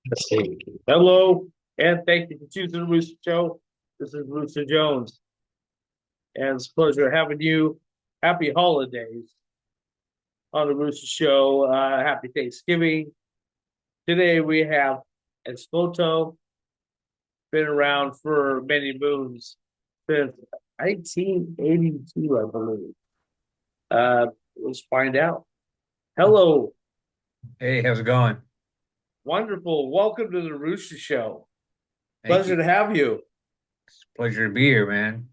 Let's see. Hello, and thank you for choosing the Rooster Show. This is Rooster Jones, and it's a pleasure having you. Happy holidays on the Rooster Show. Happy Thanksgiving. Today we have Ex-Voto, been around for many moons since 1982, I believe. Let's find out. Hello, Hey, how's it going? wonderful. Welcome to the Rooster Show. Thank Pleasure you. to have you. It's a pleasure to be here, man.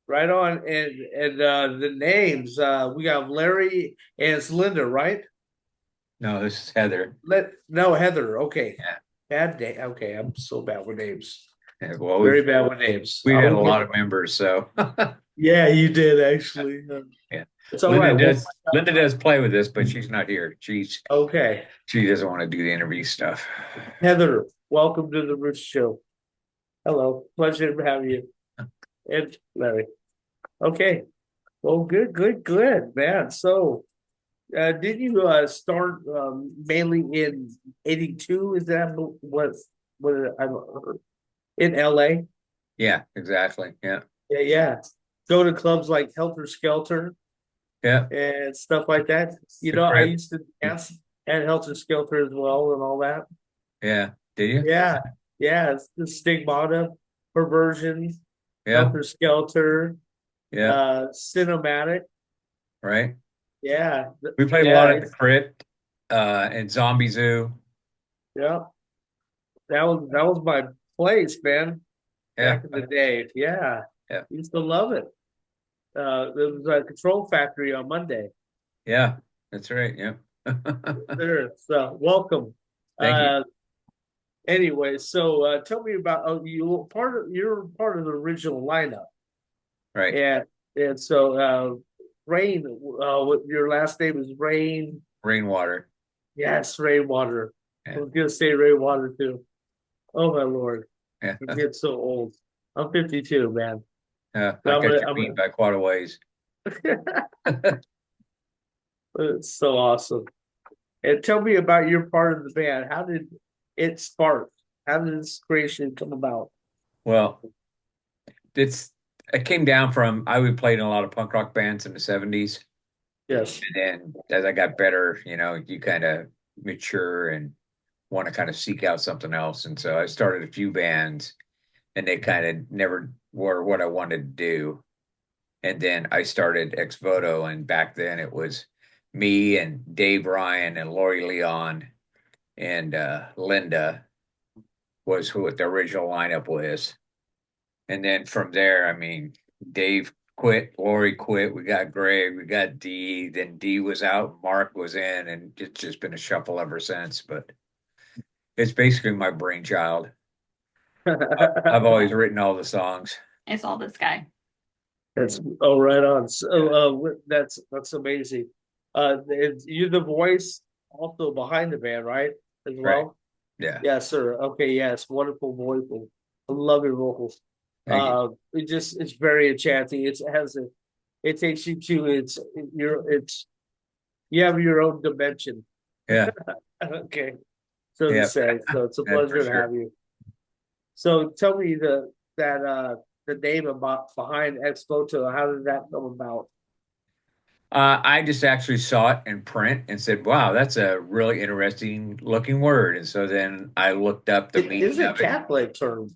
Right on. And the names, we got Larry and it's Linda, right? No, this is Heather. No, Heather. Okay. Yeah. Bad day. Okay, I'm so bad with names. Yeah, well, Very bad with names. we've had a I'll get lot of members, so Yeah, you did actually. yeah. It's all Linda right. We'll does find out. Linda does play with this, but she's not here. Okay. She doesn't want to do the interview stuff. Heather, welcome to the Roots Show. Hello. Pleasure to have you. And Larry. Okay. Well, good, man. So did you start mainly in '82? Is that what I heard in LA? Yeah, exactly. Yeah. Yeah. Go to clubs like Helter Skelter Yeah. and stuff like that. You The know, I crib. used to dance at Helter Skelter as well and all that. Yeah. Did you? Yeah, yeah. It's the Stigmata, Perversion, Yeah. Helter Skelter, Yeah. Cinematic. Right. Yeah, We played a yeah, lot at the crypt, and Zombie Zoo. yeah. That was my place, man. Yeah. Back in the day. Yeah, Yeah. used to love it. There was a Control Factory on Monday. Yeah. That's right. Yeah. There, so welcome. Thank you. Uh, anyway, so tell me about you're part of the original lineup, Right. and so Rain. What your last name is Rain? Rainwater. Yes, Rainwater. I Yeah. was gonna say Rainwater too. Oh my lord, Yeah. I'm getting so old. I'm 52, man. Yeah. I I'm got a, you I'm beat by quite a ways. a, it's so awesome. And tell me about your part of the band. How did it spark? How did this creation come about? Well, it's I came down from I would play in a lot of punk rock bands in the 70s. Yes. And then as I got better, you kind of mature and want to kind of seek out something else. And so I started a few bands and they kind of never were what I wanted to do. And then I started Ex Voto, and back then it was me and Dave Ryan and Lori Leon and Linda was who the original lineup was. And then from there, I mean, Dave quit, Lori quit, we got Greg, we got D, then D was out, Mark was in, and it's just been a shuffle ever since. But it's basically my brainchild. I've always written all the songs. It's all this guy. That's right on. So that's amazing. You're the voice also behind the band, right? As Right. well. Yeah. Yes, sir. Okay, yes, wonderful voice. I love your vocals. Thank you. It's very enchanting. It takes you to it's you have your own dimension. Yeah. Okay, so to Yeah. say. So it's a Yeah, for pleasure to sure. have you. So tell me the name about behind Ex Voto. How did that come about? I just actually saw it in print and said, wow, that's a really interesting looking word. And so then I looked up the It is meaning a of it. Catholic term,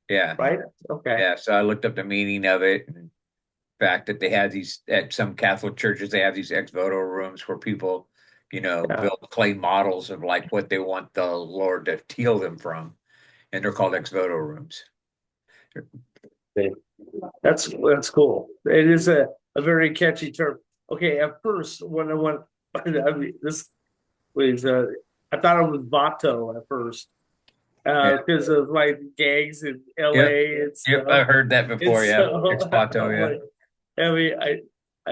Yeah. right? Okay. Yeah. So I looked up the meaning of it. And fact that they had these at some Catholic churches, they have these ex voto rooms where people Yeah. build clay models of like what they want the Lord to heal them from, and they're called ex-voto rooms. Okay. That's cool. It is a very catchy term. Okay, at first when I went, I mean, this was I thought it was Vato at first Yeah. because of like gangs in Yep. LA and Yep. stuff. I've heard that And before. Yeah. so Ex-voto. I'm Yeah. like, I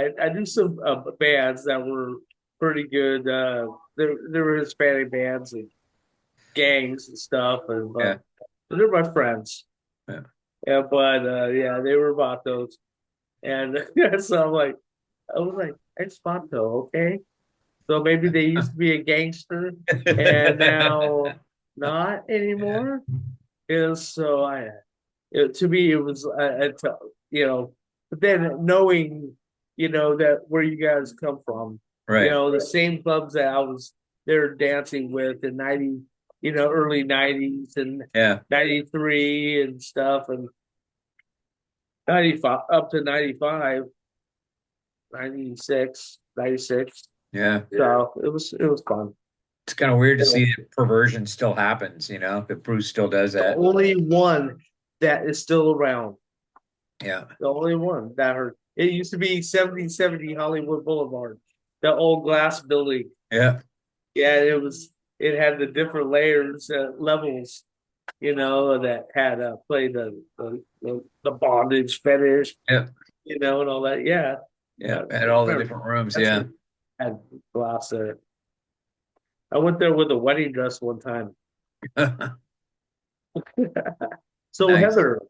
mean, I knew some bands that were pretty good. There were Hispanic bands and gangs and stuff, and Yeah. but they're my friends. Yeah. Yeah, but yeah, they were Vatos, and so I was like, Ex-Voto, okay. So maybe they used to be a gangster and now not anymore. And so to me, it was you know, but then knowing, that where you guys come from, Right. the same clubs that I was there dancing with in 90, early 90s and Yeah. 93 and stuff and 95 up to 95, 96, 96. Yeah. So it was fun. It's kind of weird to The see that perversion still happens, that Bruce still does that. only one that is still around. Yeah. The only one that hurt. It used to be 1770 Hollywood Boulevard, the old glass building. Yeah. Yeah, it had the different layers, levels, that had played the bondage fetish, Yeah. and all that. Yeah, Yeah. yeah. At all the different rooms. That's Yeah. it. Had glass there. I went there with a wedding dress one time. So Nice. Heather,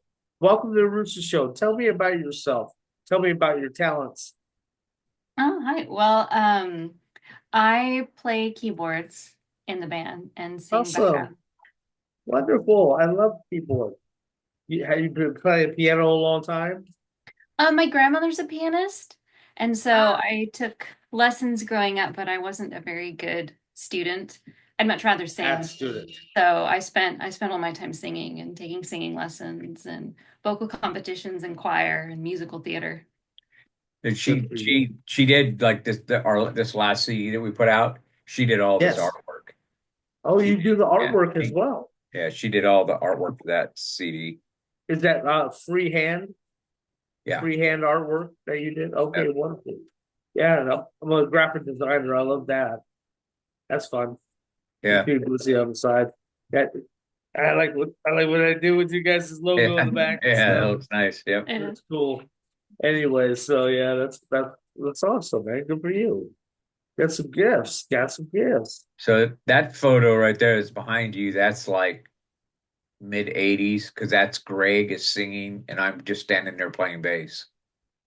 welcome to the Rooster Show. Tell me about yourself. Tell me about your talents. Oh, hi. Well, I play keyboards in the band and sing backup. Awesome. Wonderful. I love keyboard. Have you been playing piano a long time? My grandmother's a pianist, and so Ah, I took lessons growing up, but I wasn't a very good student. I'd much rather bad sing. student. So I spent all my time singing and taking singing lessons and vocal competitions and choir and musical theater. And Good she for you. she she did like this last CD that we put out. She did all this Yes. artwork. Oh, She you did, do the yeah. artwork as well. Yeah, she did all the artwork for that CD. Is that freehand? Yeah. Freehand artwork that you did? Yeah. Okay, wonderful. Yeah, no, I'm a graphic designer. I love that. That's fun. Yeah. People see on the side. That I like what I do with you guys' logo Yeah. on the back and Yeah, that stuff. looks nice. Yep. It is. That's cool. Anyway, so yeah, that's awesome, man. Good for you. Got some gifts. Got some gifts. So that photo right there is behind you. That's like mid 80s because that's Greg is singing and I'm just standing there playing bass.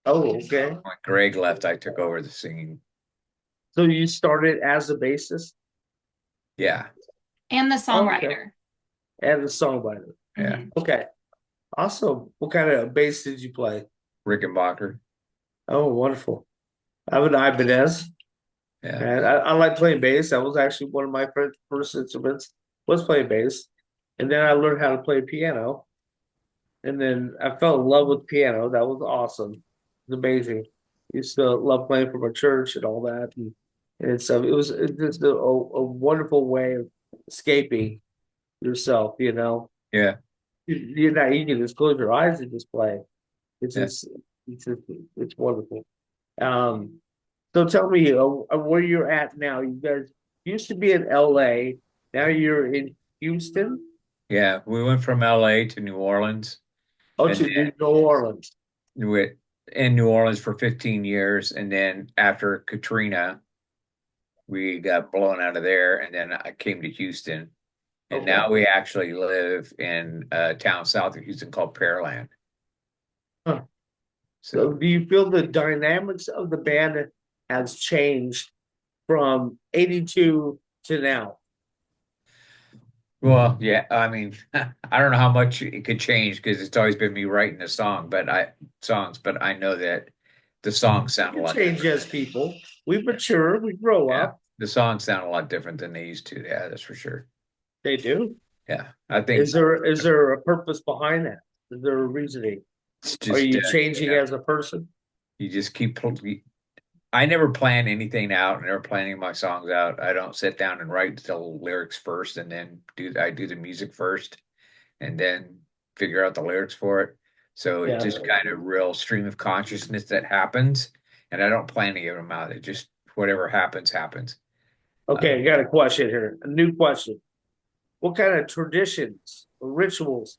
Oh, okay. When Greg left, I took over the singing. So you started as a bassist? Yeah. And the Oh, okay. songwriter. And a songwriter. Yeah. Mhm. Okay. Awesome. What kind of bass did you play? Rickenbacker. Oh, wonderful. I have an Ibanez, Yeah. and I like playing bass. That was actually one of my first instruments was playing bass. And then I learned how to play piano. And then I fell in love with piano. That was awesome. It's amazing. Used to love playing for my church and all that. And so it's just a wonderful way of escaping yourself, Yeah. You can just close your eyes and just play. It's Yeah. just it's wonderful. Um, so tell me where you're at now. You guys used to be in LA, now you're in Houston. Yeah. We went from LA to New Orleans Oh, and to New Orleans. then we were in New Orleans for 15 years. And then after Katrina, we got blown out of there. And then I came to Houston. And Okay. now we actually live in a town south of Houston called Pearland. Huh. So So, do you feel the dynamics of the band has changed from 82 to now? well, yeah, I mean, I don't know how much it could change because it's always been me writing the songs, but I know that the songs sound a We lot change different. as people. We mature, we grow Yeah, up. the songs sound a lot different than they used to. Yeah, that's for sure. They do. Yeah, I think Is there a purpose behind that? Is there a reasoning? it's Are just you changing as a person? you just keep I never plan anything out, I never planning my songs out. I don't sit down and write the lyrics first and then I do the music first and then figure out the lyrics for it. So it's Yeah. just kind of real stream of consciousness that happens, and I don't plan to give them out. It just whatever happens, happens. Okay, I got a question here. A new question. What kind of traditions or rituals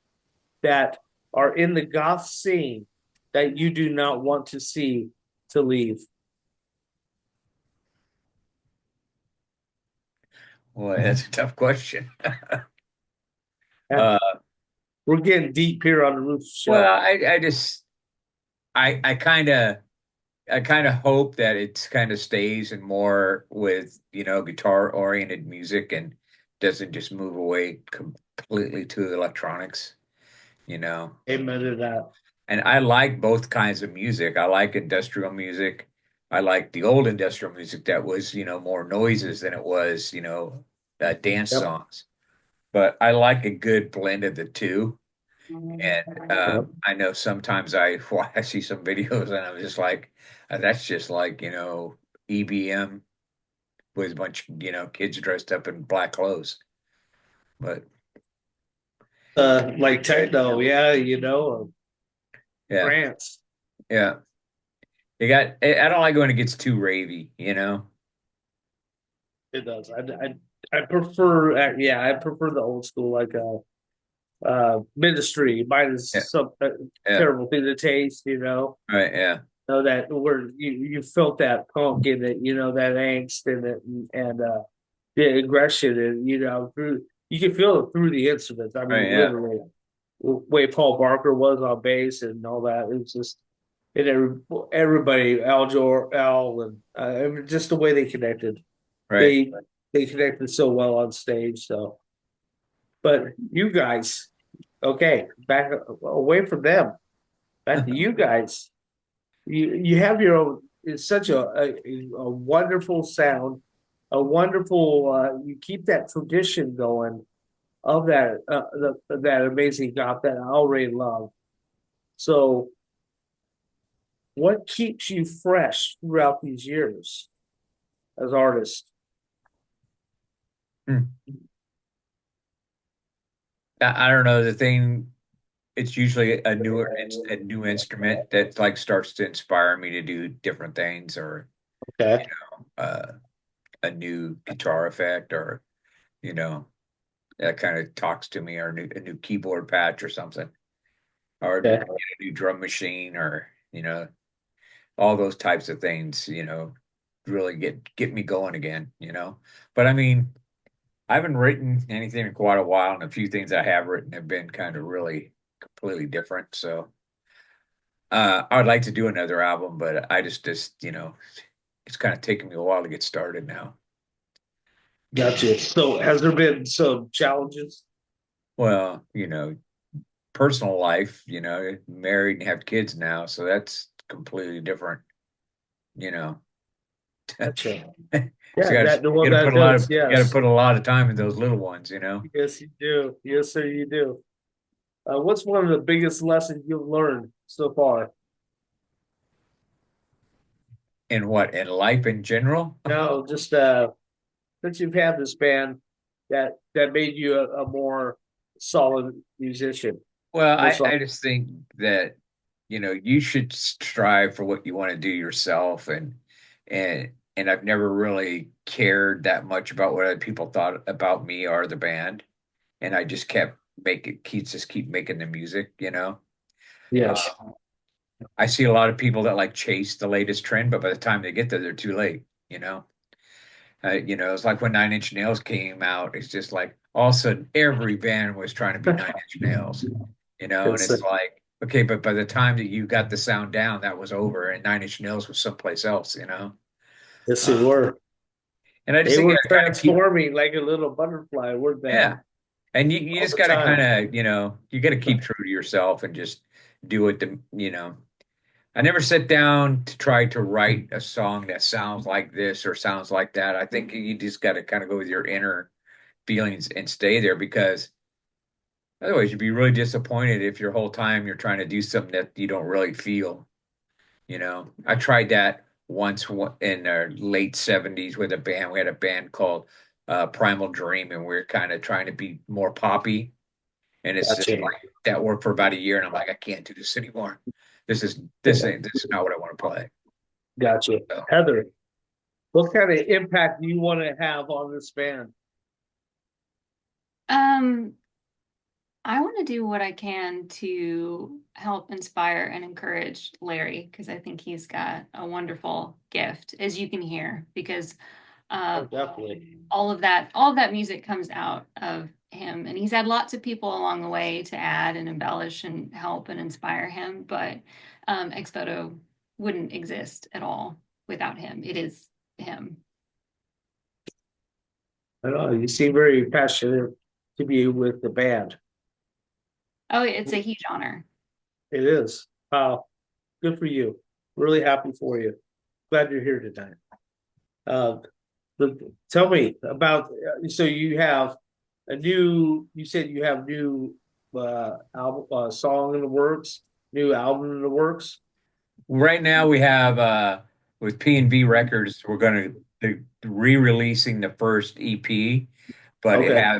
that are in the goth scene that you do not want to see to leave? Well, that's a tough question. And Uh, we're getting deep here on the Roof well, Show. I just I kind of hope that it's kind of stays and more with, guitar oriented music and doesn't just move away completely to the electronics, you know. Amen to that. And I like both kinds of music. I like industrial music. I like the old industrial music that was, more noises than it was, dance Yep. songs. But I like a good blend of the two. And Yep. I know sometimes I well, I see some videos and I'm just like, that's just like, EBM with a bunch of, kids dressed up in black clothes. But Like techno, yeah, yeah, France. yeah. I don't like when it gets too ravey. It does. I prefer, yeah, I prefer the old school, like Ministry. Mine Yeah, is some yeah, terrible thing to taste, right, yeah, know that where you felt that punk in it, that angst in it, and the aggression, and through you can feel it through the instruments. I right, mean, yeah, literally, the way Paul Barker was on bass and all that. It was just and everybody, Al, and just the way they connected. right. They they connected so well on stage. So, but you guys, okay, back away from them, back to you guys. You have your own. It's such a wonderful sound, a wonderful. You keep that tradition going of that amazing goth that I already love. So, what keeps you fresh throughout these years as artists? Hmm. I don't know. The thing, it's usually a new instrument that like starts to inspire me to do different things, or Okay. you uh, a new guitar effect, or you know, that kind of talks to me, or a new keyboard patch or something, or Okay. a new drum machine, or all those types of things, really get me going again. But I mean, I haven't written anything in quite a while, and a few things I have written have been kind of really completely different. So I'd like to do another album, but I just it's kind of taking me a while to get started now. Gotcha. So, has there been some challenges? Well, personal life, married and have kids now, so that's completely different, you know. Gotcha. So Yeah, well, you got to that put a lot does. of you got to Yes. put a lot of time in those little ones. Yes, you do. Yes, sir, you do. What's one of the biggest lessons you've learned so far? In what, in life in general? No, just since you've had this band that made you a more solid musician, Well, more I solid. just think that you should strive for what you want to do yourself, and I've never really cared that much about what other people thought about me or the band, and I just keep making the music. Yes, Uh, I see a lot of people that like chase the latest trend, but by the time they get there, they're too late. It's like when Nine Inch Nails came out. It's just like all of a sudden every band was trying to be Nine Inch Nails, and yes, it's like, okay, but by the time that you got the sound down, that was over, and Nine Inch Nails was someplace else. yes, they Uh, were. and I just They think you were gotta kind of keep, transforming like a little butterfly. We're yeah, them and you all just the gotta time. kind of, you gotta keep true to yourself and just do it. I never sit down to try to write a song that sounds like this or sounds like that. I think you just got to kind of go with your inner feelings and stay there, because otherwise you'd be really disappointed if your whole time you're trying to do something that you don't really feel. I tried that once in our late 70s with a band. We had a band called Primal Dream, and we are kind of trying to be more poppy. And it's just Gotcha. like that worked for about a year, and I'm like, I can't do this anymore. This is not what I want to play. Gotcha. So, Heather, what kind of impact do you want to have on this band? Um, I want to do what I can to help inspire and encourage Larry because I think he's got a wonderful gift, as you can hear, because Oh, uh, definitely. all of that music comes out of him, and he's had lots of people along the way to add and embellish and help and inspire him. But Ex-Voto wouldn't exist at all without him. It is him. I know you seem very passionate to be with the band. Oh, it's a huge honor. It is. Good for you. Really happy for you. Glad you're here tonight. Uh, Tell me about. So you have a new. You said you have new album, song in the works. New album in the works. right now we have with P&V Records, we're going to re-releasing the first EP, but Okay.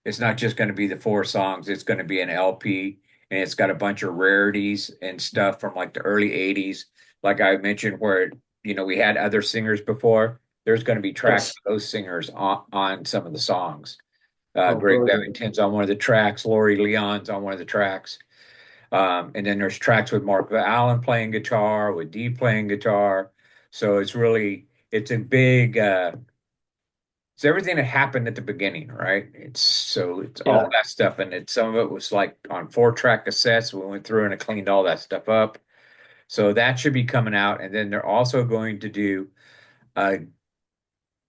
it's not just going to be the 4 songs. It's going to be an LP, and it's got a bunch of rarities and stuff from like the early 80s. Like I mentioned, where we had other singers before. There's going to be tracks Yes. of those singers on some of the songs. Oh, Greg brilliant. Bevington's on one of the tracks. Lori Leon's on one of the tracks. And then there's tracks with Mark Allen playing guitar, with Dee playing guitar. So it's a big, it's everything that happened at the beginning, right? It's all Yeah. that stuff. And some of it was like on 4-track cassettes. We went through and I cleaned all that stuff up. So that should be coming out. And then they're also going to do a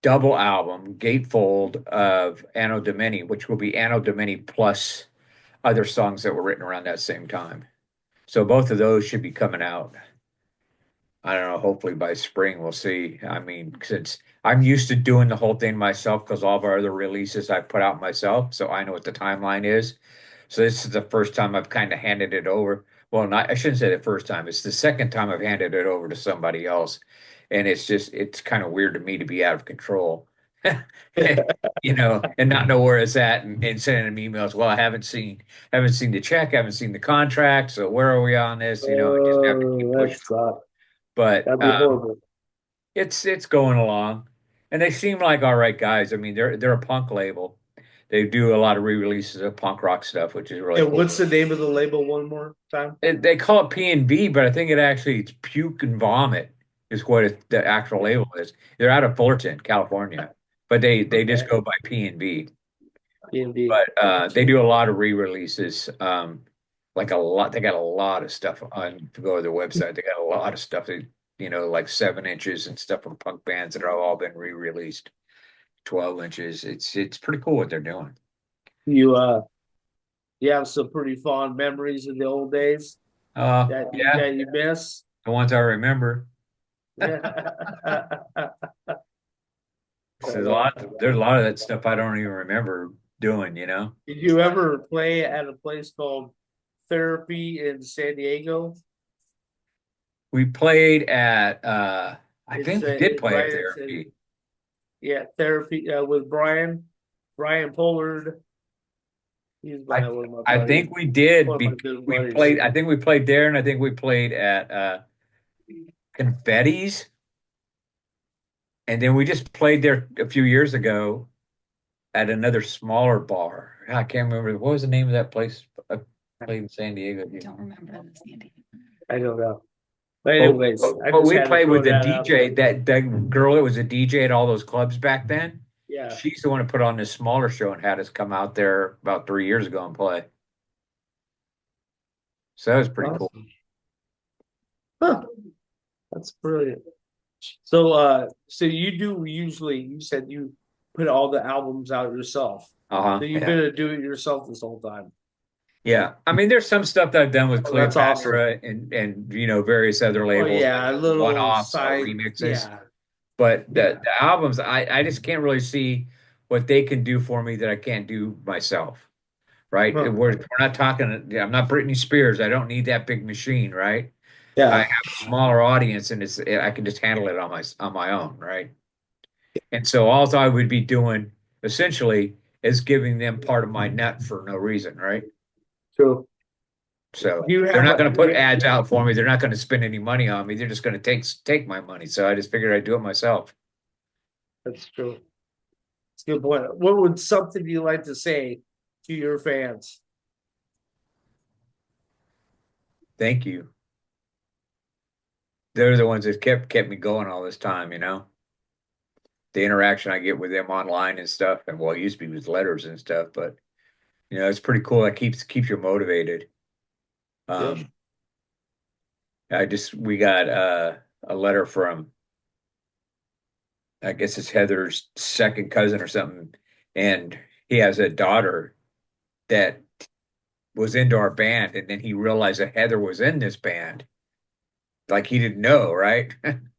double album, gatefold of Anno Domini, which will be Anno Domini plus other songs that were written around that same time. So both of those should be coming out. I don't know, hopefully by spring we'll see. I mean, since I'm used to doing the whole thing myself because all of our other releases I put out myself, so I know what the timeline is. So this is the first time I've kind of handed it over. Well, not I shouldn't say the first time. It's the second time I've handed it over to somebody else. And it's kind of weird to me to be out of control. And not know where it's at and sending them emails. Well, I haven't seen the check, haven't seen the contract. So where are we on this? I just have to keep Oh, that pushing. sucks. But That'd be horrible. it's going along, and they seem like all right guys. I mean, they're a punk label. They do a lot of re-releases of punk rock stuff, which is really And cool. what's the name of the label one more time? They call it P&B, but I think it's Puke and Vomit is what the actual label is. They're out of Fullerton, California, but they just Okay. go by P&B. D&D. But they do a lot of re-releases. Like a lot, they got a lot of stuff on. To go to their website, they got a lot of stuff that like 7 inches and stuff from punk bands that have all been re-released. 12 inches. It's pretty cool what they're doing. You you have some pretty fond memories of the old days Yeah, that you miss. the ones I remember. Yeah. There's a lot of that stuff I don't even remember doing. Did you ever play at a place called Therapy in San Diego? We played at I It's think we did play at right. Therapy. Yeah, Therapy with Brian Pollard. He's I one of my I buddies. think we did. One of my good We buddies. played. I think we played there, and I think we played at Confetti's, and then we just played there a few years ago at another smaller bar. I can't remember what was the name of that place. I played in San Diego. I don't remember the standing. I don't know. But But, anyways, I but just we had to played throw with the that out there. DJ. That girl that was a DJ at all those clubs back then. Yeah. She's the one who put on this smaller show and had us come out there about 3 years ago and play. So that was pretty cool. Awesome. Huh. That's brilliant. So you do usually, you said you put all the albums out yourself. Uh-huh. So you've Yeah. been to do it yourself this whole time. Yeah. I mean, there's some stuff that I've done with Oh, that's awesome. Cleopatra and various other Oh labels, yeah, a little one-offs or side. remixes. Yeah. But Yeah. the albums, I just can't really see what they can do for me that I can't do myself. Right? Huh. We're not talking, I'm not Britney Spears. I don't need that big machine, right? I Yeah, have a smaller audience and I can just handle it on my own, right? And so all I would be doing essentially is giving them part of my net for no reason, right? true. So You they're have not a going to put ads out for me. They're not going to spend any money on me. They're just going to take my money. So I just figured I'd do it myself. That's true. It's a good point. What would something you like to say to your fans? Thank you. They're the ones that kept me going all this time, you know. The interaction I get with them online and stuff, and well, it used to be with letters and stuff, but you know, it's pretty cool. That keeps you motivated. Yep. Um, we got a letter from I guess it's Heather's second cousin or something, and he has a daughter that was into our band, and then he realized that Heather was in this band. Like he didn't know, right?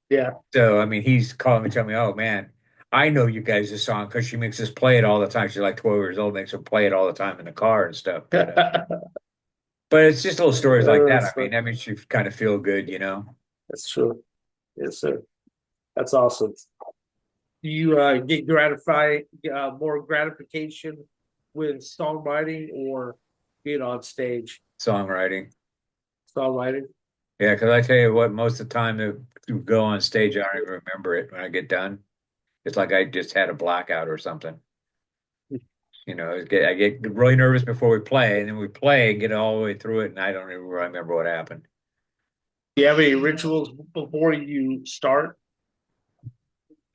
Yeah. So I mean, he's calling me, telling me, "Oh man, I know you guys this song because she makes us play it all the time. She's like 12 years old, makes her play it all the time in the car and stuff." But it's just little stories like that. I That's mean, fun. that makes you kind of feel good, you know. That's true. Yes, sir. That's awesome. Do you get more gratification with songwriting or being on stage? Songwriting, Songwriting. yeah. Because I tell you what, most of the time that you go on stage, I don't even remember it when I get done. It's like I just had a blackout or something. You know, I get really nervous before we play, and then we play and get all the way through it, and I don't even remember what happened. Do you have any rituals before you start?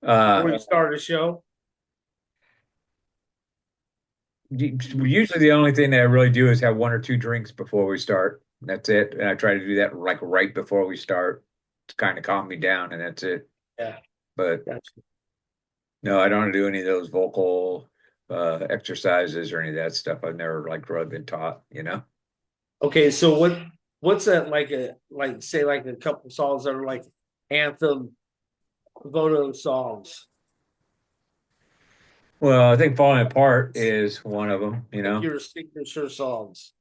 Uh, Before you start a show? Usually the only thing that I really do is have one or two drinks before we start. That's it. And I try to do that like right before we start to kind of calm me down, and that's it. Yeah, But gotcha. no, I don't do any of those vocal exercises or any of that stuff. I've never like really been taught, you know. Okay, so what's that like say like a couple songs that are like anthem voto songs? Well, I think Falling Apart is one of them, you Like know. your signature songs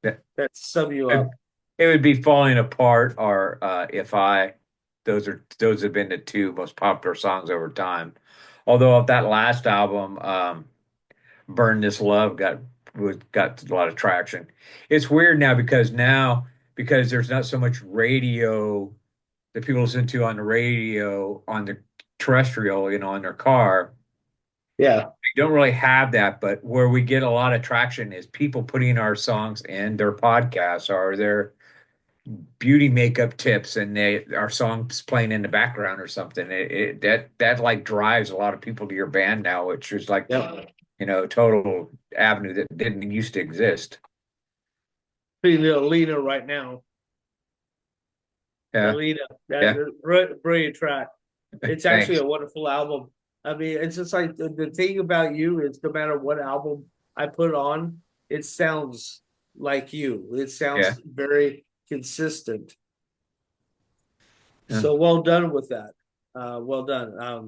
That that sum you it, up. it would be Falling Apart or If I. Those have been the two most popular songs over time. Although of that last album, Burn This Love got a lot of traction. It's weird because there's not so much radio that people listen to on the radio on the terrestrial, you know, in their car. Yeah, We don't really have that, but where we get a lot of traction is people putting our songs in their podcasts or their beauty makeup tips, and our songs playing in the background or something. That like drives a lot of people to your band now, which is like yeah. you know, total avenue that didn't used to exist. Pretty Alina right now. Yeah, Alina, yeah. brilliant track. It's actually Thanks. a wonderful album. I mean, it's just like the thing about you is no matter what album I put on, it sounds like you. It Yeah, sounds very consistent. yeah. So well done with that. Well done. I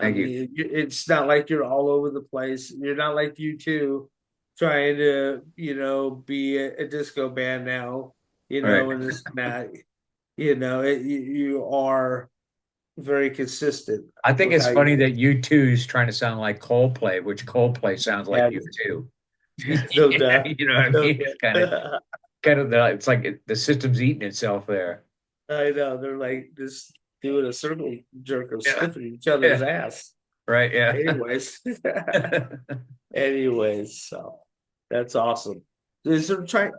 Thank you. mean, it's not like you're all over the place. You're not like you two trying to, be a disco band now, All right. and this and that. You are very consistent I think with it's how you funny do. that you two is trying to sound like Coldplay, which Coldplay sounds like Yeah, you too. no doubt. You know what I No mean? It's doubt. it's like the system's eating itself there. I know they're like just doing a circle jerk of Yeah, sniffing each other's yeah, ass. right, yeah. Anyways, anyways, so that's awesome. Is there kind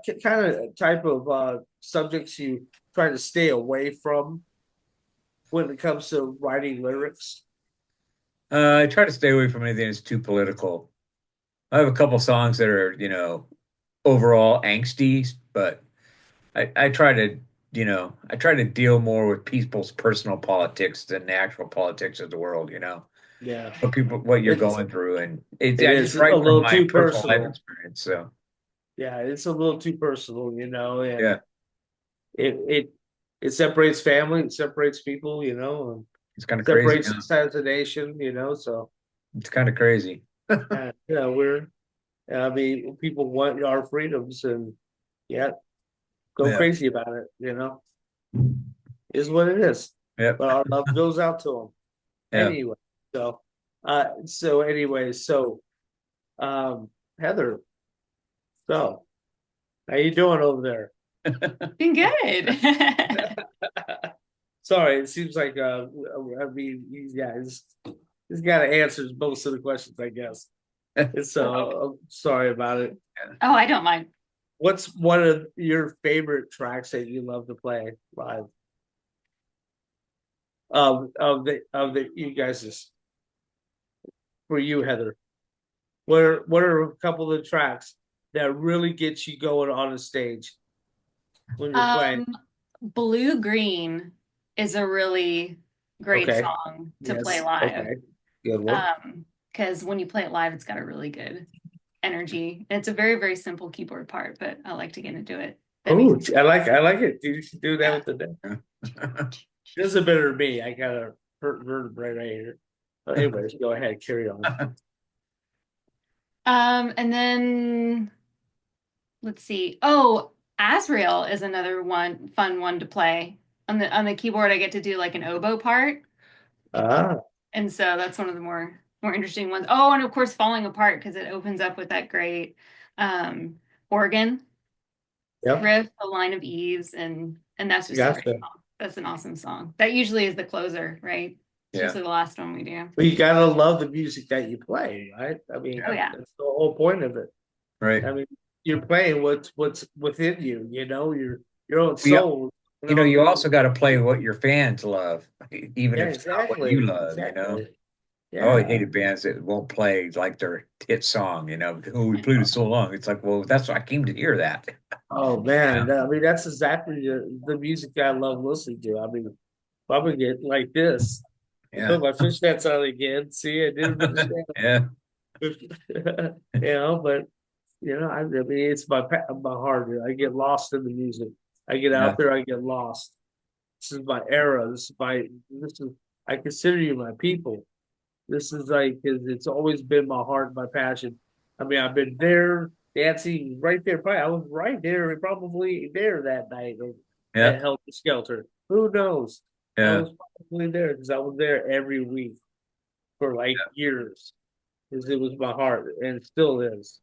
of type of subjects you try to stay away from when it comes to writing lyrics? I try to stay away from anything that's too political. I have a couple songs that are, you know, overall angsty, but I try to, you know, I try to deal more with people's personal politics than the actual politics of the world, you know, Yeah, what you're it's going through. And it I is just a write from little my too personal life personal. experience. So, Yeah, it's a little too personal, and yeah, it it it separates family, it separates people, and it's kind of crazy, separates huh? us as a nation, so It's kind of crazy. we're I mean, people want our freedoms and yeah, go Yeah. crazy about it. is what it is. Yep. But our love goes out to them. Yeah. Anyway, so Heather, so how you doing over there? Been good. Sorry, it seems like he's got to answer most of the questions, I guess. And so I'm sorry about it. Oh, I don't mind. What's one of your favorite tracks that you love to play live? Of the you guys' for you, Heather. What are a couple of the tracks that really get you going on the stage when you're playing? Blue Green is a really great Okay. song to Yes. play live. Okay. Good one. Because when you play it live, it's got a really good energy. It's a very, very simple keyboard part, but I like to get into it. Oh, I like it. You should do that with the day. This is better than me. I got a hurt vertebrae right here. But anyways, go ahead, carry on. And then let's see. Oh, Azrael is another fun one to play. On the keyboard, I get to do like an oboe part. Ah, And so that's one of the more interesting ones. Oh, and of course, Falling Apart because it opens up with that great organ yep. riff, A Line of Ease, and that's just a great song. That's an awesome song. That usually is the closer, right? It's usually the last one we do. Well, you gotta love the music that you play, right? I mean, yeah. That's the whole point of it. Right. I mean, you're playing what's within you, your own soul. You also got to play what your fans love, even if it's not what you love, Yeah. I always hated bands that won't play like their hit song, Oh, we played it so long. It's like, well, that's I came to hear that. Oh man, I mean that's exactly the music I love listening to. I mean, probably get like this. Yeah. Put my fishnets on again. See, I didn't understand. Yeah. But I mean, it's my heart. I get lost in the music. I get out there. I get lost. This is my era. This is. I consider you my people. This is like, cause it's always been my heart, my passion. I mean, I've been there dancing right there. Probably I was right there, probably there that night at Helter Skelter. Who knows? I was probably there because I was there every week for like years. Because it was my heart and still is.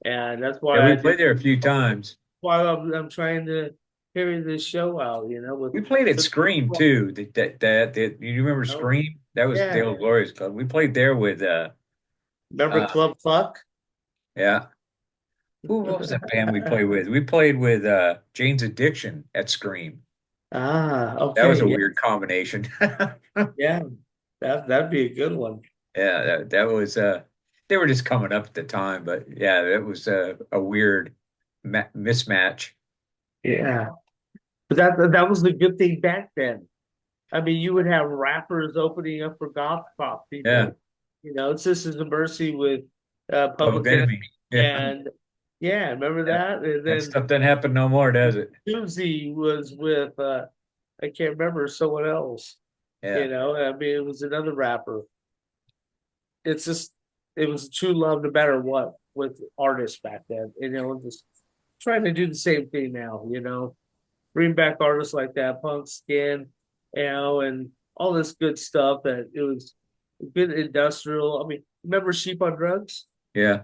And that's why we played there a few times. Why I'm trying to carry this show out, we played at Scream too. That you remember Scream? That was Dale Gloria's club. We played there with remember Club Fuck? Yeah. What was that band we played with? We played with Jane's Addiction at Scream. Ah, okay. That was a weird combination. Yeah, that'd be a good one. Yeah, that was they were just coming up at the time, but yeah, that was a weird mismatch. Yeah, but that was the good thing back then. I mean, you would have rappers opening up for goth pop people. Yeah. Sisters of Mercy with Public Enemy. And remember that? And then that stuff doesn't happen no more, does it? Susie was with I can't remember someone else. Yeah. I mean, it was another rapper. It's just it was true love no matter what with artists back then. Just trying to do the same thing now, bring back artists like that, Punk Skin, and all this good stuff that it was good industrial. I mean, remember Sheep on Drugs? Yeah.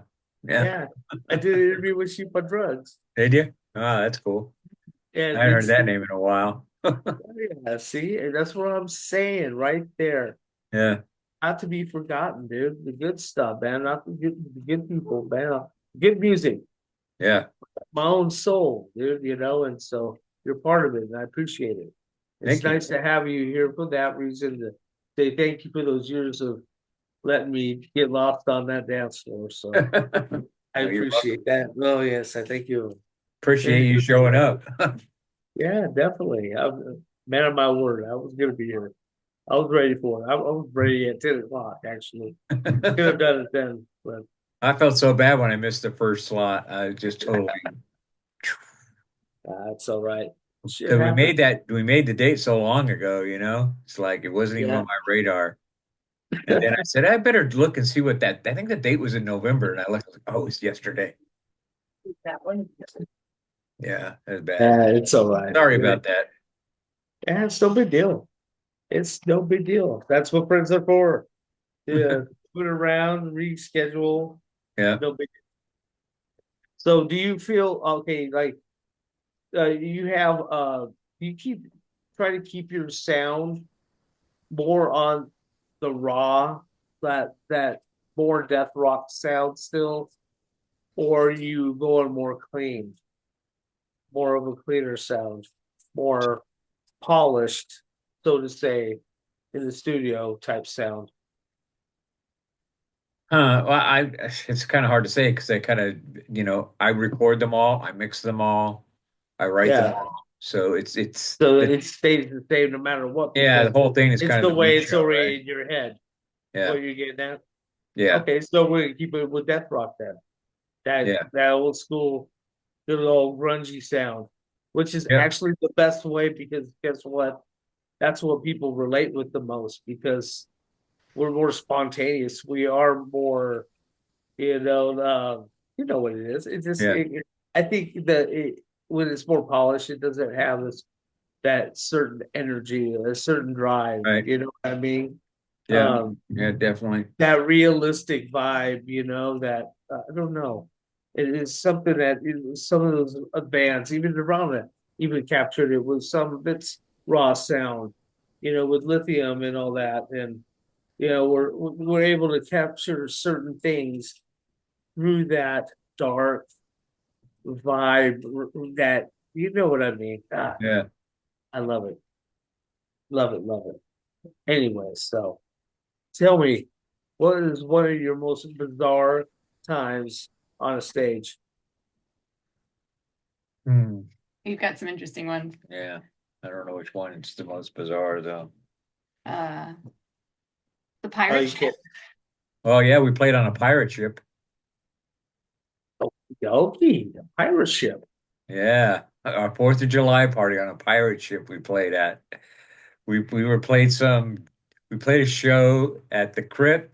I did an interview with Sheep on Drugs. Did you? Oh, that's cool. And I haven't heard that name in a while. See, and that's what I'm saying right there. Yeah. Not to be forgotten, dude. The good stuff, man. Not the good people, man. Good music. Yeah. My own soul, dude, and so you're part of it, and I appreciate it. It's nice to have you here for that reason to say thank you for those years of letting me get lost on that dance floor. So I appreciate that. Oh, yes, I thank you. Appreciate you showing up. Yeah, definitely. I'm man of my word. I was going to be here. I was ready for it. I was ready at 10 o'clock, actually. Could have done it then, but I felt so bad when I missed the first slot. I just totally. That's all right. We made the date so long ago, It's like it wasn't even on my radar. And then I said, I better look and see what I think the date was in November. And I looked, oh, it's yesterday. That one? Yeah, that's bad. It's all right. Sorry about that. And it's no big deal. It's no big deal. That's what friends are for. Yeah, put around, reschedule. Yeah. No big. So do you feel okay? Like you have you keep try to keep your sound more on the raw that more death rock sound still, or you going more clean, more of a cleaner sound, more polished, so to say, in the studio type sound. Well, it's kind of hard to say because I kind of, I record them all, I mix them all, I write them Yeah. all. So it's So it stays the same no matter what yeah, the because whole thing is it's kind the of the way mix it's show, right? already in your head. What Yeah. you're getting at. Yeah. Okay, so we're gonna keep it with death rock then. Yeah. That old school, good old grungy sound, which is Yeah. actually the best way because guess what? That's what people relate with the most because we're more spontaneous. We are more, you know what it is. It's just, Yeah. I think that when it's more polished, it doesn't have this that certain energy, a certain drive. Right. You know what I mean? Yeah. Um, Yeah, definitely. that realistic vibe, that I don't know. It is something that some of those bands, even Nirvana, even captured it with some of its raw sound, with lithium and all that, and we're able to capture certain things through that dark vibe. That you know what I mean. Yeah. I love it, love it, love it. Anyway, so tell me, what is one of your most bizarre times on a stage? Hmm. You've got some interesting ones. Yeah. I don't know which one. It's the most bizarre though. Uh, the Oh, pirate you ship. can't. Oh yeah, we played on a pirate ship. Okay, a pirate ship. Yeah. Our 4th of July party on a pirate ship we played at. We were played some we played a show at the Crypt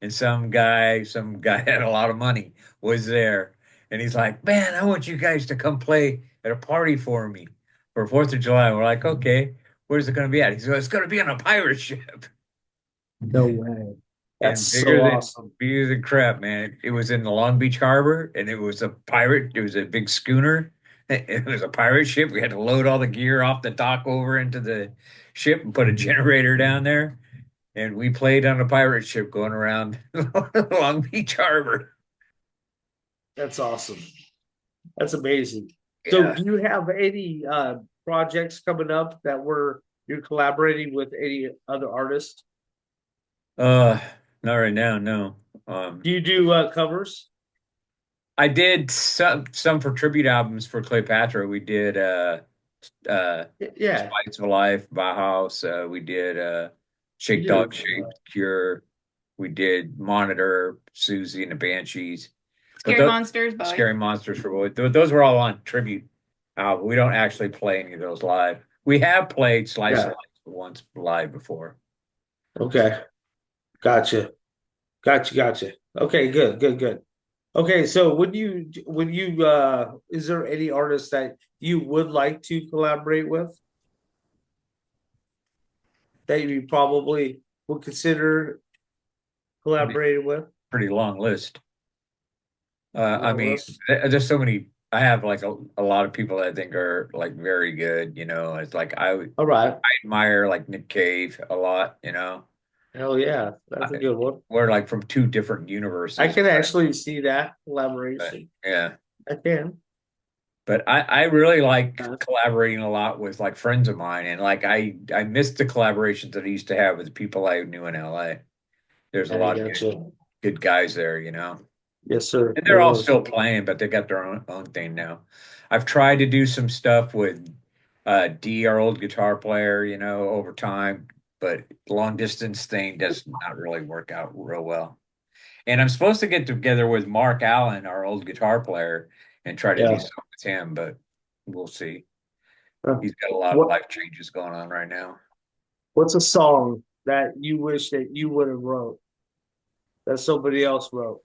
and some guy had a lot of money was there and he's like, "Man, I want you guys to come play at a party for me for 4th of July." We're like, "Okay, where's it gonna be at?" He said, "It's gonna be on a pirate ship." No way. That's And so awesome. bigger than crap, man. It was in the Long Beach Harbor, and it was a big schooner. It was a pirate ship. We had to load all the gear off the dock over into the ship and put a generator down there. And we played on a pirate ship going around Long Beach Harbor. That's awesome. That's amazing. So, Yeah. do you have any projects coming up that you're collaborating with any other artists? Uh, Not right now, no. Um, Do you do covers? I did some for tribute albums for Cleopatra. We did uh Yeah, Spice of Life, Bauhaus. We did you Shake Dog do. Shake, Cure. We did Monitor, Susie and the Banshees. But Scary those Monsters, Bowie. Scary Monsters for Boy. Those were all on tribute. We don't actually play any of those live. We have played Slice of Yeah. Life once live before. Okay. Gotcha. Gotcha. Gotcha. Okay. Good. Good. Good. Okay. So, is there any artists that you would like to collaborate with that you probably would consider I mean, collaborating with? pretty long list. I Long mean, list. there's so many. I have like a lot of people that I think are like very good. It's like All right. I admire like Nick Cave a lot. Hell yeah. That's a I, good one. we're like from two different I universes. can actually see that But, collaboration. yeah, I can. but I really like Uh, collaborating a lot with like friends of mine, and like I miss the collaborations that I used to have with the people I knew in LA. There's a I lot of got you. good guys there, Yes, sir. and they're There all is. still playing, but they got their own thing now. I've tried to do some stuff with D, our old guitar player, over time, but long distance thing does not really work out real well. And I'm supposed to get together with Mark Allen, our old guitar player, and try to do Yeah. something with him, but we'll see. Uh, He's got a lot of what life changes going on right now. What's a song that you wish that you would have wrote that somebody else wrote?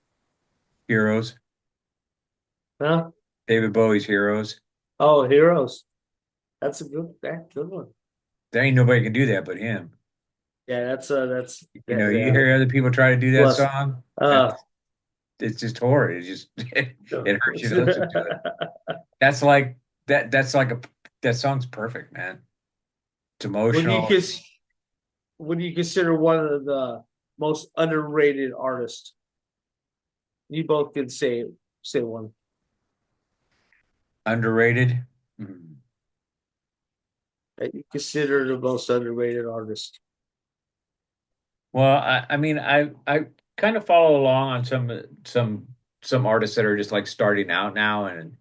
Heroes, Huh? David Bowie's Heroes. Oh, Heroes. That's a good one. there ain't nobody can do that but him. Yeah, that's You know, you hear other people try to do that plus song, uh it's just horrid. It just it hurts you to listen to it. That's like that song's perfect, man. It's when you emotional. cons when you consider one of the most underrated artists, you both can say one. Underrated. Hmm. That you consider the most underrated artist. Well, I mean, I kind of follow along on some artists that are just like starting out now, and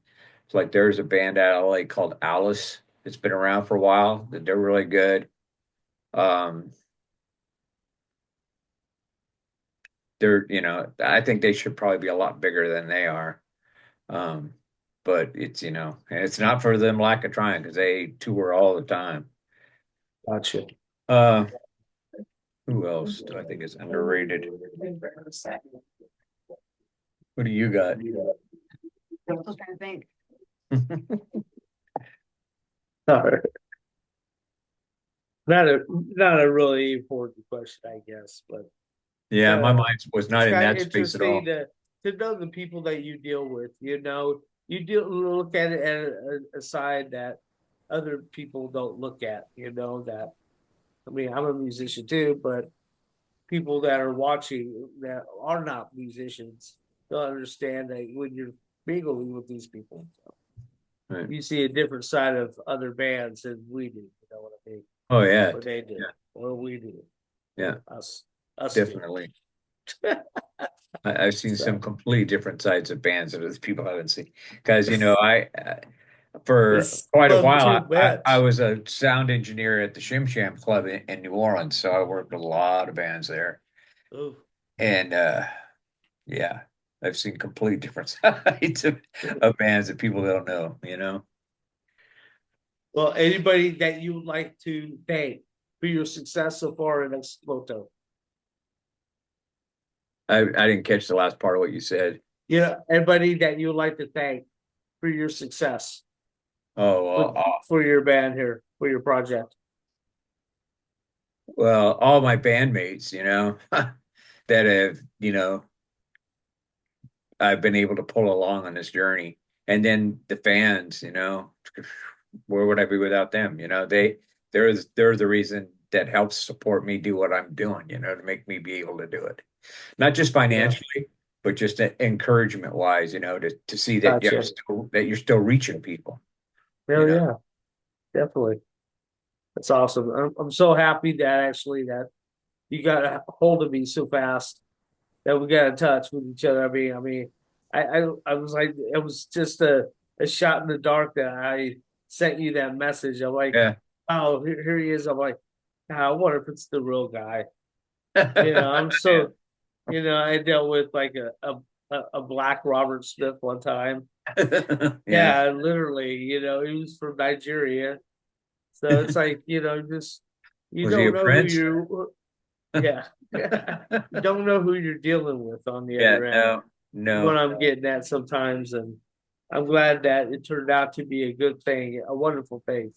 it's like there's a band out of LA called Alice. It's been around for a while. That they're really good. Um, I think they should probably be a lot bigger than they are. Um, but and it's not for them lack of trying because they tour all the time. Gotcha. Uh, who else do I think is underrated? What do you got? I'm still trying to think. Not a really important question, I guess, but Yeah, my uh, mind was it's not in kind of that space at interesting all. to know the people that you deal with. You deal look at it at a side that other people don't look at. That I mean, I'm a musician too, but people that are watching that are not musicians don't understand that when you're mingling with these people, Right. you see a different side of other bands than we do. You know what I mean? Oh yeah, Or they do, yeah, or we do. yeah, Us do. definitely. I've seen some So completely different sides of bands that other people haven't seen. Because I for it's quite a fun while to I match. was a sound engineer at the Shim Sham Club in New Orleans, so I worked with a lot of bands there, Ooh. and yeah, I've seen completely different sides of bands that people don't know. Well, anybody that you would like to thank for your success so far in Ex-Voto? I didn't catch the last part of what you said. Anybody that you would like to thank for your success Oh with well, for your band here, for your project. all my bandmates, that have, I've been able to pull along on this journey. And then the fans, where would I be without them? They're the reason that helps support me do what I'm doing, to make me be able to do it. Not just Yeah, financially, but just encouragement wise, to see that gotcha. you're still reaching people, you Hell know. yeah, definitely. That's awesome. I'm so happy that actually that you got a hold of me so fast that we got in touch with each other. I was like, it was just a shot in the dark that I sent you that message. I'm like, Yeah. oh, here he is. I'm like, I wonder if it's the real guy. I'm Yeah. so, I dealt with like a black Robert Smith one time. Yeah. Yeah, literally, he was from Nigeria. So it's like, just you Was he a don't know who prince? you're, yeah, you don't know who you're dealing with on the Yeah, other end. no, What no. I'm getting at sometimes, and I'm glad that it turned out to be a good thing, a wonderful thing.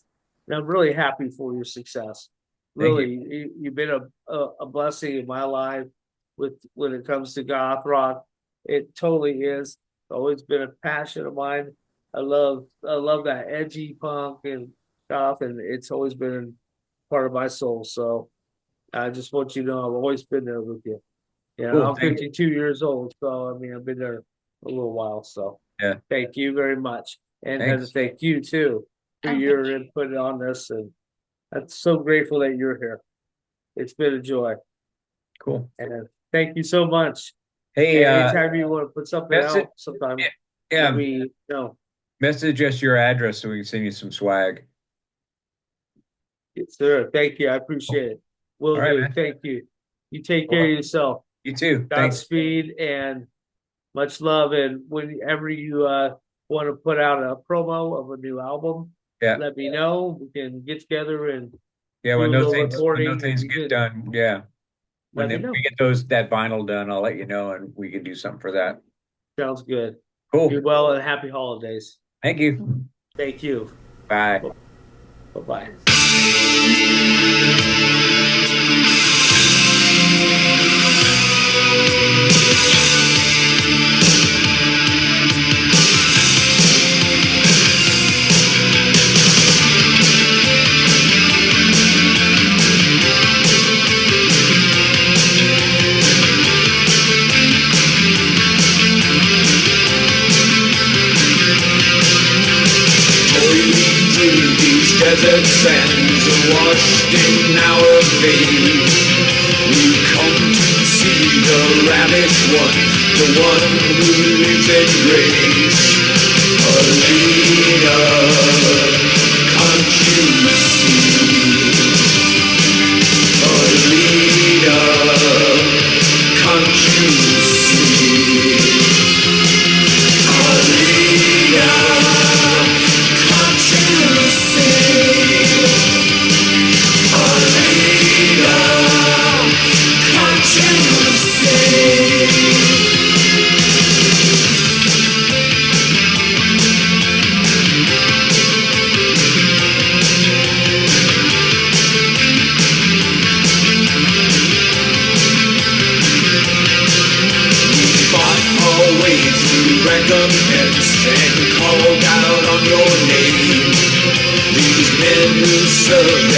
And I'm really happy for your success. Thank you. Really, you've been a blessing in my life with when it comes to goth rock. It totally is. It's always been a passion of mine. I love that edgy punk and goth, and it's always been part of my soul. So I just want you to know I've always been there with you. Cool. I'm Thank you. 52 years old, so I mean I've been there a little while. So Yeah. thank you very much, and Thanks. thank you too for Oh, thank your you. input on this. And I'm so grateful that you're here. It's been a joy, Cool. and thank you so much. Hey, And anytime you want to put something message, out, sometime yeah, let yeah, me know. message us your address so we can send you some swag. Yes, sir. Thank you. I appreciate it. All Will right, do. man. Thank you. You take care of Well, yourself. you too. Thanks. Godspeed and much love. And whenever you want to put out a promo of a new album, Yeah. let me know. We can get together and Yeah, do when a those little things recording, and you get can done, yeah. let me We know. get that vinyl done, I'll let you know and we can do something for that. Sounds good. Be Cool. well and happy holidays. Thank you. Thank you. Bye. Bye bye. Desert sands are washed in our veins. We come to see the ravished one, the one who lives in grace. A leader, can't you see? A leader, can't you see? A leader, can't you see? Recompense and called out on your name. These men who serve